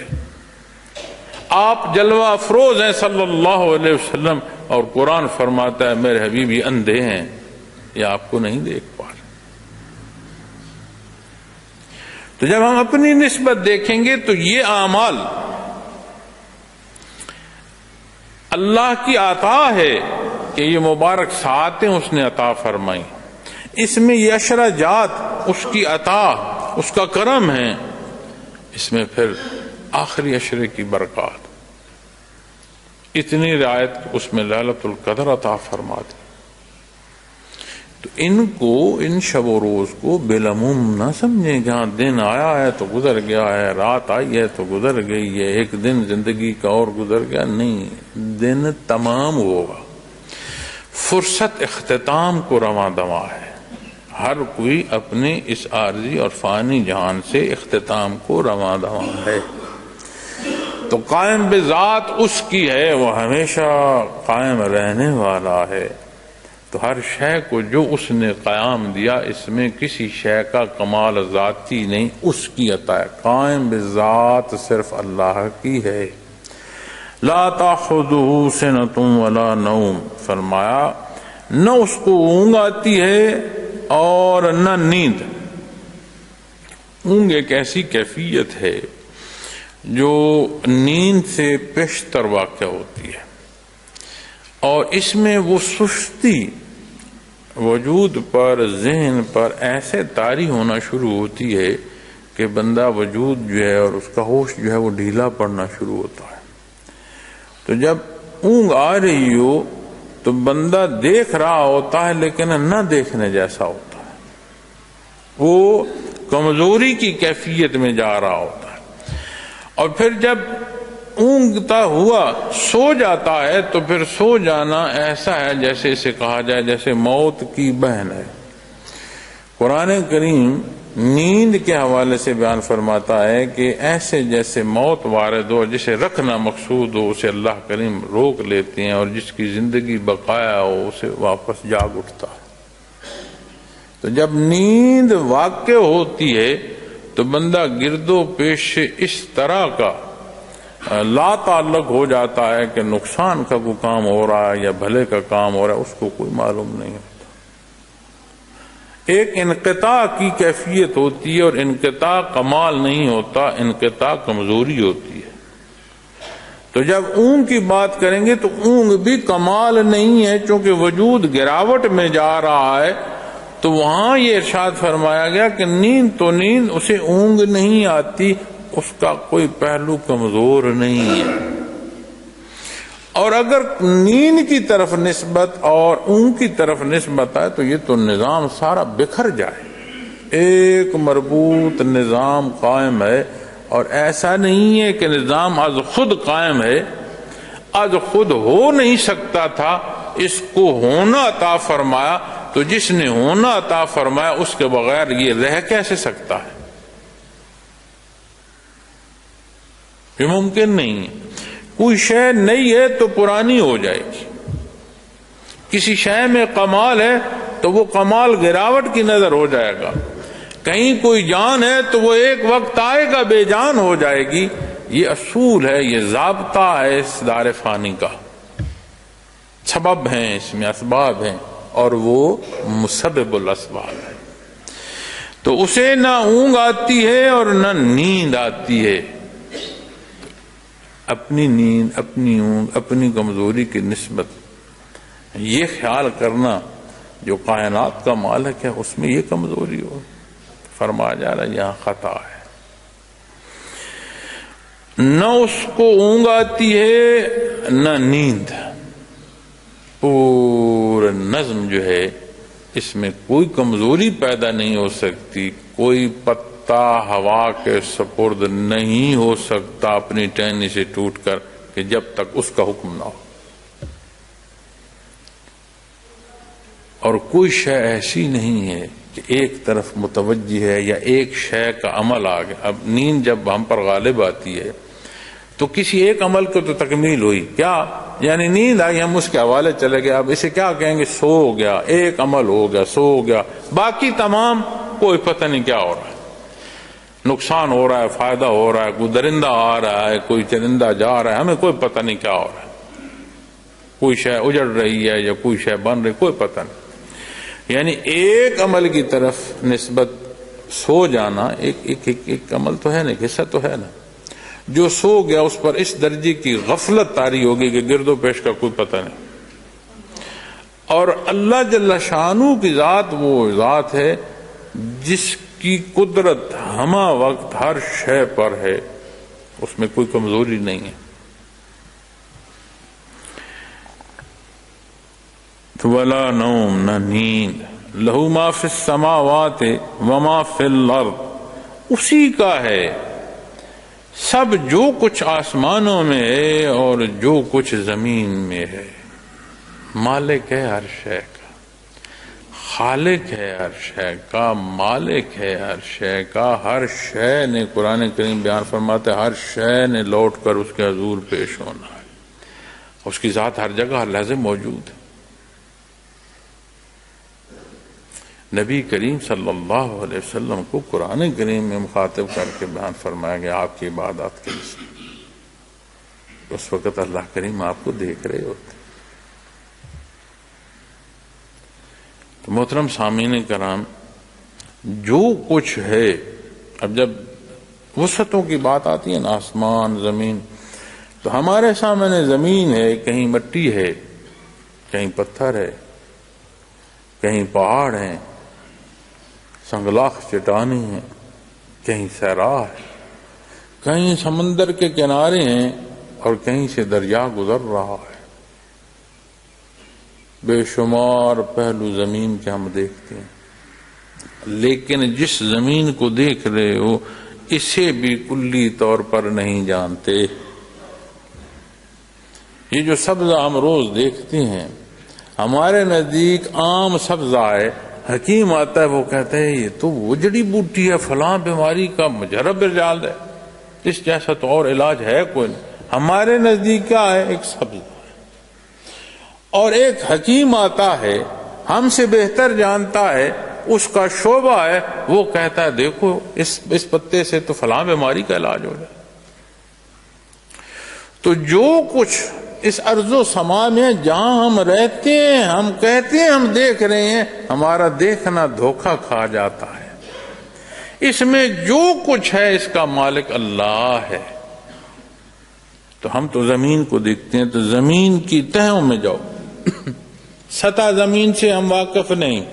آپ جلوہ افروز ہیں صلی اللہ علیہ وسلم، اور قرآن فرماتا ہے میرے حبیب یہ اندھے ہیں، یہ آپ کو نہیں دیکھ پا رہے۔ تو جب ہم اپنی نسبت دیکھیں گے تو یہ اعمال اللہ کی عطا ہے کہ یہ مبارک ساعتیں اس نے عطا فرمائی، اس میں یہ عشرہ جات اس کی عطا، اس کا کرم ہے، اس میں پھر آخری عشرے کی برکات، اتنی رعایت اس میں لیلۃ القدر عطا فرما دی۔ تو ان کو، ان شب و روز کو بالعموم نہ سمجھیں، جہاں دن آیا ہے تو گزر گیا ہے، رات آئی ہے تو گزر گئی ہے، ایک دن زندگی کا اور گزر گیا، نہیں، دن تمام ہوگا، فرصت اختتام کو رواں دواں ہے، ہر کوئی اپنے اس عارضی اور فانی جہان سے اختتام کو رواں دواں ہے۔ تو قائم بذات اس کی ہے، وہ ہمیشہ قائم رہنے والا ہے۔ تو ہر شے کو جو اس نے قیام دیا، اس میں کسی شے کا کمال ذاتی نہیں، اس کی عطا ہے، قائم بذات صرف اللہ کی ہے۔ لا تأخذہ سنۃ ولا نوم، فرمایا نہ اس کو اونگ آتی ہے اور نہ نیند۔ اونگ ایک ایسی کیفیت ہے جو نیند سے پیشتر واقع ہوتی ہے، اور اس میں وہ سستی وجود پر، ذہن پر ایسے طاری ہونا شروع ہوتی ہے کہ بندہ وجود جو ہے اور اس کا ہوش جو ہے وہ ڈھیلا پڑنا شروع ہوتا ہے۔ تو جب اونگ آ رہی ہو تو بندہ دیکھ رہا ہوتا ہے لیکن نہ دیکھنے جیسا ہوتا ہے، وہ کمزوری کی کیفیت میں جا رہا ہوتا ہے، اور پھر جب اونگتا ہوا سو جاتا ہے تو پھر سو جانا ایسا ہے جیسے اسے کہا جائے جیسے موت کی بہن ہے۔ قرآن کریم نیند کے حوالے سے بیان فرماتا ہے کہ ایسے جیسے موت وارد ہو، جسے رکھنا مقصود ہو اسے اللہ کریم روک لیتے ہیں، اور جس کی زندگی بقایا ہو اسے واپس جاگ اٹھتا ہے۔ تو جب نیند واقع ہوتی ہے تو بندہ گرد و پیش سے اس طرح کا لا تعلق ہو جاتا ہے کہ نقصان کا کوئی کام ہو رہا ہے یا بھلے کا کام ہو رہا ہے اس کو کوئی معلوم نہیں ہوتا۔ ایک انقطاع کی کیفیت ہوتی ہے، اور انقطاع کمال نہیں ہوتا، انقطاع کمزوری ہوتی ہے۔ تو جب اونگ کی بات کریں گے تو اونگ بھی کمال نہیں ہے، چونکہ وجود گراوٹ میں جا رہا ہے، تو وہاں یہ ارشاد فرمایا گیا کہ نیند تو نیند، اسے اونگ نہیں آتی، اس کا کوئی پہلو کمزور نہیں ہے۔ اور اگر نیند کی طرف نسبت اور اونگ کی طرف نسبت ہے تو یہ تو نظام سارا بکھر جائے، ایک مربوط نظام قائم ہے، اور ایسا نہیں ہے کہ نظام از خود قائم ہے، از خود ہو نہیں سکتا تھا، اس کو ہونا عطا فرمایا، تو جس نے ہونا عطا فرمایا اس کے بغیر یہ رہ کیسے سکتا ہے؟ یہ ممکن نہیں ہے۔ کوئی شے نئی ہے تو پرانی ہو جائے گی، کسی شے میں کمال ہے تو وہ کمال گراوٹ کی نظر ہو جائے گا، کہیں کوئی جان ہے تو وہ ایک وقت آئے گا بے جان ہو جائے گی۔ یہ اصول ہے، یہ ضابطہ ہے اس دار فانی کا، سبب ہیں اس میں، اسباب ہیں، اور وہ مسبب الاسباب ہے۔ تو اسے نہ اونگ آتی ہے اور نہ نیند آتی ہے۔ اپنی نیند، اپنی اونگ، اپنی کمزوری کی نسبت یہ خیال کرنا جو کائنات کا مالک ہے اس میں یہ کمزوری ہو، فرمایا جا رہا ہے یہاں خطا ہے۔ نہ اس کو اونگ آتی ہے نہ نیند، پورا نظم جو ہے اس میں کوئی کمزوری پیدا نہیں ہو سکتی، کوئی پتا ہوا کے سپرد نہیں ہو سکتا اپنی ٹہنی سے ٹوٹ کر کہ جب تک اس کا حکم نہ ہو، اور کوئی شے ایسی نہیں ہے کہ ایک طرف متوجہ ہے یا ایک شے کا عمل آ گیا۔ اب نیند جب ہم پر غالب آتی ہے تو کسی ایک عمل کو تو تکمیل ہوئی، کیا یعنی نیند آئی، ہم اس کے حوالے چلے گئے، اب اسے کیا کہیں گے؟ سو گیا، ایک عمل ہو گیا، سو گیا، باقی تمام کوئی پتہ نہیں کیا ہو رہا ہے، نقصان ہو رہا ہے، فائدہ ہو رہا ہے، کوئی درندہ آ رہا ہے، کوئی چرندہ جا رہا ہے، ہمیں کوئی پتہ نہیں کیا ہو رہا ہے، کوئی شے اجڑ رہی ہے یا کوئی شے بن رہی، کوئی پتہ نہیں۔ یعنی ایک عمل کی طرف نسبت سو جانا ایک عمل تو ہے نا، حصہ تو ہے نا، جو سو گیا اس پر اس درجے کی غفلت طاری ہوگی کہ گرد و پیش کا کوئی پتہ نہیں۔ اور اللہ جل شانہ کی ذات وہ ذات ہے جس کی قدرت ہمہ وقت ہر شے پر ہے، اس میں کوئی کمزوری نہیں ہے۔ ولا نوم، نہ نیند، لہو ما فی السماوات وما فی الارض، اسی کا ہے سب جو کچھ آسمانوں میں ہے اور جو کچھ زمین میں ہے، مالک ہے ہر شے کا، خالق ہے ہر شے کا، مالک ہے ہر شے کا، ہر شے نے، قرآن کریم بیان فرماتا ہے ہر شے نے لوٹ کر اس کے حضور پیش ہونا ہے، اس کی ذات ہر جگہ ہر لحظے موجود ہے۔ نبی کریم صلی اللہ علیہ وسلم کو قرآن کریم میں مخاطب کر کے بیان فرمایا گیا آپ کی عبادات کے لیے، اس وقت اللہ کریم آپ کو دیکھ رہے ہوتے۔ تو محترم سامعین کرام، جو کچھ ہے، اب جب وسعتوں کی بات آتی ہے نا، آسمان زمین، تو ہمارے سامنے زمین ہے، کہیں مٹی ہے، کہیں پتھر ہے، کہیں پہاڑ ہیں، سنگلاخ چٹانیں ہیں، کہیں صحرا ہے، کہیں سمندر کے کنارے ہیں اور کہیں سے دریا گزر رہا ہے، بے شمار پہلو زمین کے ہم دیکھتے ہیں، لیکن جس زمین کو دیکھ رہے ہو اسے بھی کلی طور پر نہیں جانتے۔ یہ جو سبزہ ہم روز دیکھتے ہیں ہمارے نزدیک عام سبزہ ہے، حکیم آتا ہے وہ کہتا ہے یہ تو وہ جڑی بوٹی ہے فلاں بیماری کا مجرب ارجال ہے، اس جیسا تو اور علاج ہے کوئی نہیں، ہمارے نزدیک کیا ہے ایک سبز ہے۔ اور ایک حکیم آتا ہے ہم سے بہتر جانتا ہے، اس کا شعبہ ہے، وہ کہتا ہے دیکھو اس پتے سے تو فلاں بیماری کا علاج ہو جائے۔ تو جو کچھ اس ارض و سما میں جہاں ہم رہتے ہیں، ہم کہتے ہیں ہم دیکھ رہے ہیں، ہمارا دیکھنا دھوکہ کھا جاتا ہے۔ اس میں جو کچھ ہے اس کا مالک اللہ ہے۔ تو ہم تو زمین کو دیکھتے ہیں، تو زمین کی تہوں میں جاؤ، سطح زمین سے ہم واقف نہیں،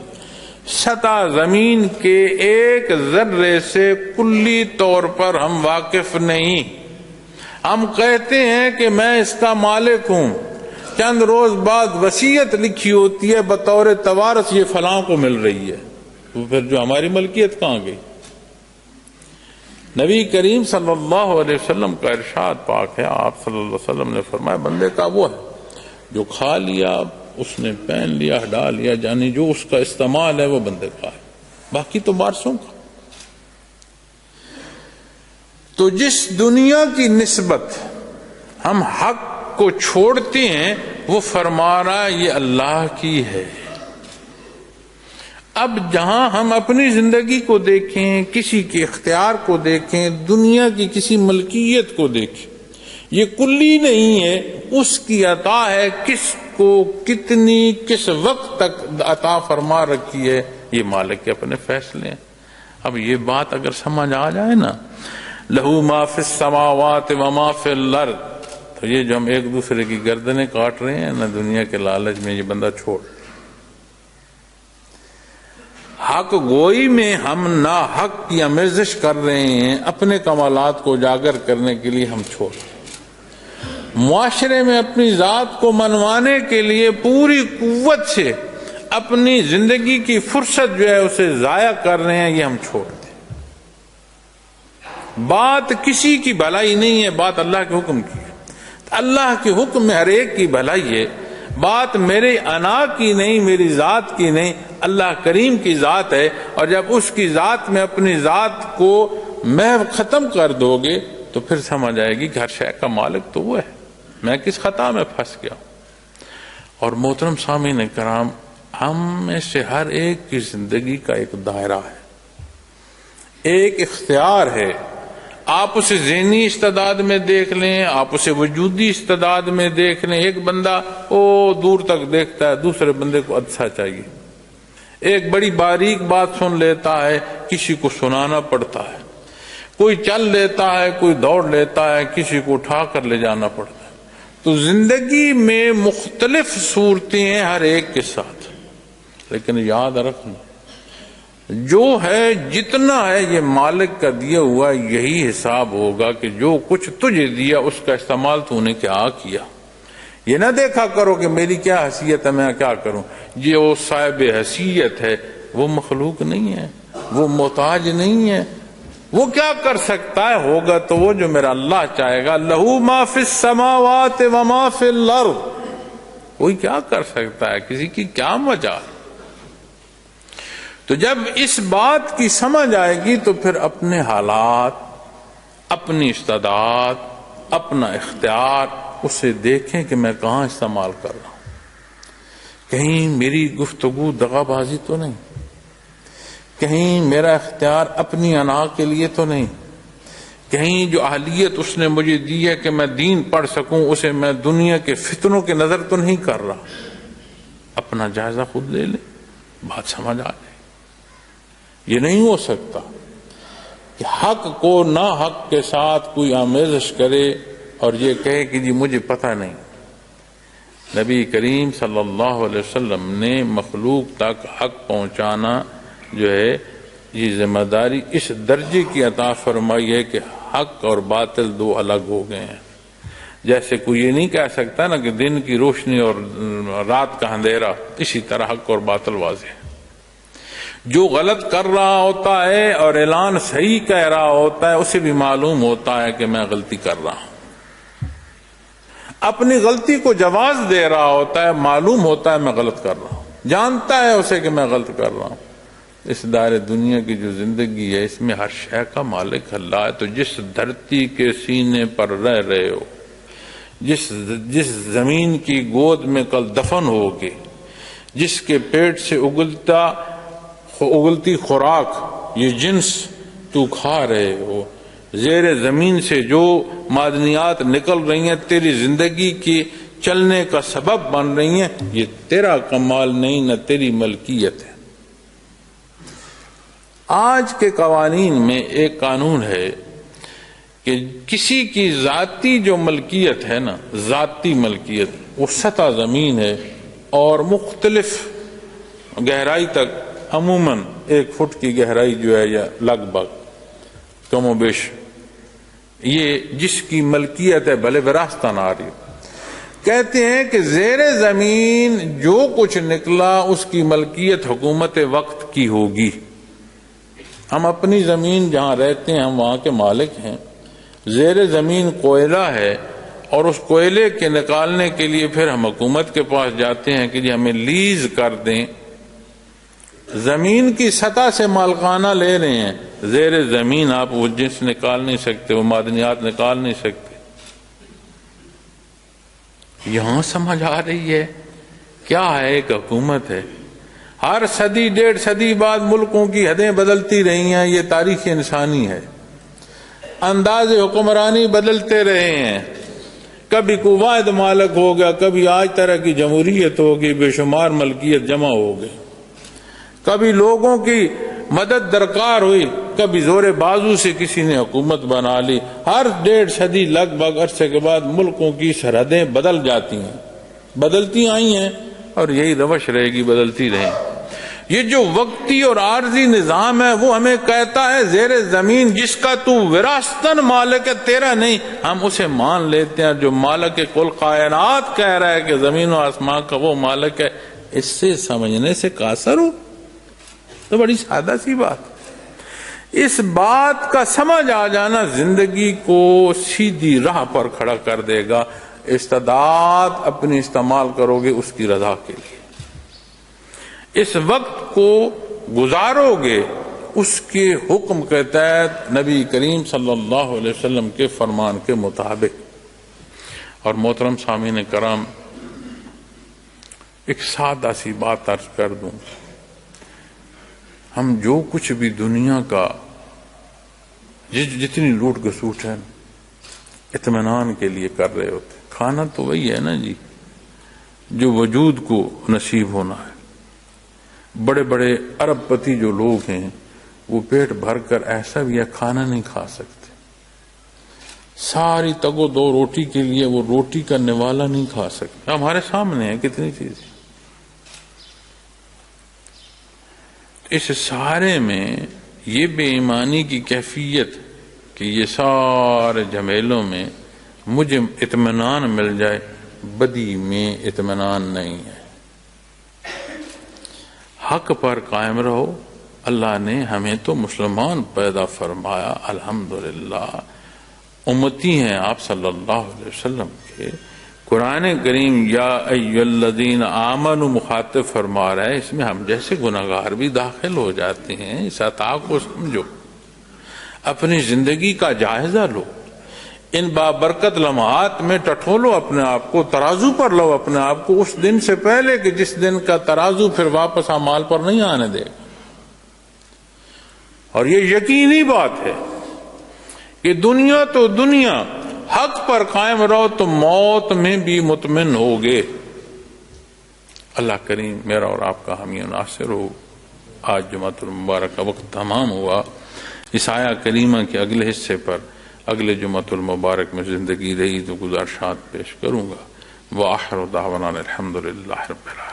سطح زمین کے ایک ذرے سے کلی طور پر ہم واقف نہیں۔ ہم کہتے ہیں کہ میں اس کا مالک ہوں، چند روز بعد وصیت لکھی ہوتی ہے بطور توارث یہ فلاں کو مل رہی ہے، تو پھر جو ہماری ملکیت کہاں گئی؟ نبی کریم صلی اللہ علیہ وسلم کا ارشاد پاک ہے، آپ صلی اللہ علیہ وسلم نے فرمایا بندے کا وہ ہے جو کھا لیا، اس نے پہن لیا، ہٹا لیا، یعنی جو اس کا استعمال ہے وہ بندے کا ہے، باقی تو وارثوں کا۔ تو جس دنیا کی نسبت ہم حق کو چھوڑتے ہیں وہ فرما رہا یہ اللہ کی ہے۔ اب جہاں ہم اپنی زندگی کو دیکھیں، کسی کے اختیار کو دیکھیں، دنیا کی کسی ملکیت کو دیکھیں، یہ کلی نہیں ہے، اس کی عطا ہے، کس کو کتنی کس وقت تک عطا فرما رکھی ہے یہ مالک کے اپنے فیصلے ہیں۔ اب یہ بات اگر سمجھ آ جائے نا، لہو ما فی السماوات وما فی الارض، تو یہ جو ہم ایک دوسرے کی گردنیں کاٹ رہے ہیں نا دنیا کے لالچ میں، یہ بندہ چھوڑ۔ حق گوئی میں ہم نا حق کی آمیزش کر رہے ہیں، اپنے کمالات کو اجاگر کرنے کے لیے ہم چھوڑ۔ معاشرے میں اپنی ذات کو منوانے کے لیے پوری قوت سے اپنی زندگی کی فرصت جو ہے اسے ضائع کر رہے ہیں، یہ ہم چھوڑ دیں۔ بات کسی کی بھلائی نہیں ہے، بات اللہ کے حکم کی ہے۔ اللہ کے حکم میں ہر ایک کی بھلائی ہے، بات میرے انا کی نہیں، میری ذات کی نہیں، اللہ کریم کی ذات ہے۔ اور جب اس کی ذات میں اپنی ذات کو محو ختم کر دو گے تو پھر سمجھ آئے گی کہ ہر شے کا مالک تو وہ ہے، میں کس خطا میں پھنس گیا۔ اور محترم سامعین کرام، ہم میں سے ہر ایک کی زندگی کا ایک دائرہ ہے، ایک اختیار ہے۔ آپ اسے ذہنی استعداد میں دیکھ لیں، آپ اسے وجودی استعداد میں دیکھ لیں۔ ایک بندہ دور تک دیکھتا ہے، دوسرے بندے کو اچھا چاہیے۔ ایک بڑی باریک بات سن لیتا ہے، کسی کو سنانا پڑتا ہے۔ کوئی چل لیتا ہے، کوئی دوڑ لیتا ہے، کسی کو اٹھا کر لے جانا پڑتا ہے۔ تو زندگی میں مختلف صورتیں ہیں ہر ایک کے ساتھ، لیکن یاد رکھنا جو ہے جتنا ہے یہ مالک کا دیا ہوا، یہی حساب ہوگا کہ جو کچھ تجھے دیا اس کا استعمال تو نے کیا کیا۔ یہ نہ دیکھا کرو کہ میری کیا حیثیت ہے، میں کیا کروں۔ یہ وہ صاحب حیثیت ہے، وہ مخلوق نہیں ہے، وہ محتاج نہیں ہے، وہ کیا کر سکتا ہے؟ ہوگا تو وہ جو میرا اللہ چاہے گا۔ لہو ما فی السماوات وما فی الارض، کوئی کیا کر سکتا ہے، کسی کی کیا مجال۔ تو جب اس بات کی سمجھ آئے گی تو پھر اپنے حالات، اپنی استعداد، اپنا اختیار اسے دیکھیں کہ میں کہاں استعمال کر رہا ہوں۔ کہیں میری گفتگو دغا بازی تو نہیں، کہیں میرا اختیار اپنی انا کے لیے تو نہیں، کہیں جو اہلیت اس نے مجھے دی ہے کہ میں دین پڑھ سکوں اسے میں دنیا کے فتنوں کے نظر تو نہیں کر رہا۔ اپنا جائزہ خود لے لیں، بات سمجھ آ جائے۔ یہ نہیں ہو سکتا کہ حق کو نا حق کے ساتھ کوئی آمیزش کرے اور یہ کہے کہ جی مجھے پتہ نہیں۔ نبی کریم صلی اللہ علیہ وسلم نے مخلوق تک حق پہنچانا جو ہے یہ ذمہ داری اس درجے کی عطا فرمائی ہے کہ حق اور باطل دو الگ ہو گئے ہیں۔ جیسے کوئی یہ نہیں کہہ سکتا نا کہ دن کی روشنی اور رات کا اندھیرا، اسی طرح حق اور باطل واضح ہے۔ جو غلط کر رہا ہوتا ہے اور اعلان صحیح کہہ رہا ہوتا ہے اسے بھی معلوم ہوتا ہے کہ میں غلطی کر رہا ہوں، اپنی غلطی کو جواز دے رہا ہوتا ہے، معلوم ہوتا ہے میں غلط کر رہا ہوں۔ جانتا ہے اسے کہ میں غلط کر رہا ہوں۔ اس دائرے دنیا کی جو زندگی ہے اس میں ہر شے کا مالک اللہ ہے۔ تو جس دھرتی کے سینے پر رہ رہے ہو، جس زمین کی گود میں کل دفن ہوگے، جس کے پیٹ سے اگلتی خوراک یہ جنس تو کھا رہے ہو، زیر زمین سے جو معدنیات نکل رہی ہیں تیری زندگی کی چلنے کا سبب بن رہی ہیں، یہ تیرا کمال نہیں، نہ تیری ملکیت ہے۔ آج کے قوانین میں ایک قانون ہے کہ کسی کی ذاتی جو ملکیت ہے نا، ذاتی ملکیت، وہ سطح زمین ہے اور مختلف گہرائی تک، عموماً 1 فٹ کی گہرائی جو ہے یا لگ بھگ کم و بیش، یہ جس کی ملکیت ہے بھلے وراثتاً آ رہی، کہتے ہیں کہ زیر زمین جو کچھ نکلا اس کی ملکیت حکومت وقت کی ہوگی۔ ہم اپنی زمین جہاں رہتے ہیں ہم وہاں کے مالک ہیں، زیر زمین کوئلہ ہے اور اس کوئلے کے نکالنے کے لیے پھر ہم حکومت کے پاس جاتے ہیں کہ جی ہمیں لیز کر دیں۔ زمین کی سطح سے مالکانہ لے رہے ہیں، زیر زمین آپ وہ جنس نکال نہیں سکتے، وہ معدنیات نکال نہیں سکتے۔ یہاں سمجھ آ رہی ہے کیا ہے، ایک حکومت ہے۔ ہر صدی 1.5 صدی بعد ملکوں کی حدیں بدلتی رہی ہیں، یہ تاریخ انسانی ہے۔ انداز حکمرانی بدلتے رہے ہیں، کبھی کوئی واحد مالک ہو گیا، کبھی آج طرح کی جمہوریت ہوگی، بے شمار ملکیت جمع ہو گئی، کبھی لوگوں کی مدد درکار ہوئی، کبھی زور بازو سے کسی نے حکومت بنا لی۔ ہر 1.5 صدی لگ بھگ عرصے کے بعد ملکوں کی سرحدیں بدل جاتی ہیں، بدلتی آئی ہیں اور یہی روش رہے گی، بدلتی رہے۔ یہ جو وقتی اور عارضی نظام ہے وہ ہمیں کہتا ہے زیر زمین جس کا تو وراثتاً مالک ہے، تیرا نہیں، ہم اسے مان لیتے ہیں۔ جو مالک کل کائنات کہہ رہا ہے کہ زمین و آسمان کا وہ مالک ہے، اس سے سمجھنے سے قاصر ہو؟ تو بڑی سادہ سی بات۔ اس بات کا سمجھ آ جانا زندگی کو سیدھی راہ پر کھڑا کر دے گا۔ استعداد اپنی استعمال کرو گے اس کی رضا کے لیے، اس وقت کو گزارو گے اس کے حکم کے تحت، نبی کریم صلی اللہ علیہ وسلم کے فرمان کے مطابق۔ اور محترم سامعین کرام، ایک سادہ سی بات عرض کر دوں، ہم جو کچھ بھی دنیا کا جتنی لوٹ گسوٹ ہے اطمینان کے لیے کر رہے ہوتے، کھانا تو وہی ہے نا جی جو وجود کو نصیب ہونا ہے۔ بڑے بڑے ارب پتی جو لوگ ہیں وہ پیٹ بھر کر ایسا بھی کھانا نہیں کھا سکتے، ساری تگ و دو روٹی کے لیے وہ روٹی کا نوالا نہیں کھا سکتے۔ ہمارے سامنے ہے کتنی چیزیں۔ اس سارے میں یہ بے ایمانی کی کیفیت کہ یہ سارے جھمیلوں میں مجھے اطمینان مل جائے، بدی میں اطمینان نہیں ہے۔ حق پر قائم رہو۔ اللہ نے ہمیں تو مسلمان پیدا فرمایا، الحمدللہ امتی ہیں آپ صلی اللہ علیہ وسلم کے۔ قرآن کریم یا ایھا الذین آمنوا مخاطب فرما رہا ہے، اس میں ہم جیسے گناہگار بھی داخل ہو جاتے ہیں۔ اس عطا کو سمجھو، اپنی زندگی کا جائزہ لو، ان بابرکت لمحات میں ٹٹولو اپنے آپ کو، ترازو پر لو اپنے آپ کو اس دن سے پہلے کہ جس دن کا ترازو پھر واپس اعمال پر نہیں آنے دے گا۔ اور یہ یقینی بات ہے کہ دنیا تو دنیا، حق پر قائم رہو تو موت میں بھی مطمئن ہوگے۔ اللہ کریم میرا اور آپ کا حامی و ناصر ہو۔ آج جمعۃ المبارک کا وقت تمام ہوا۔ اس آیہ کریمہ کے اگلے حصے پر اگلے جمعۃ المبارک میں زندگی رہی تو گزارشات پیش کروں گا۔ وآخر دعوانا الحمدللہ رب العالمین۔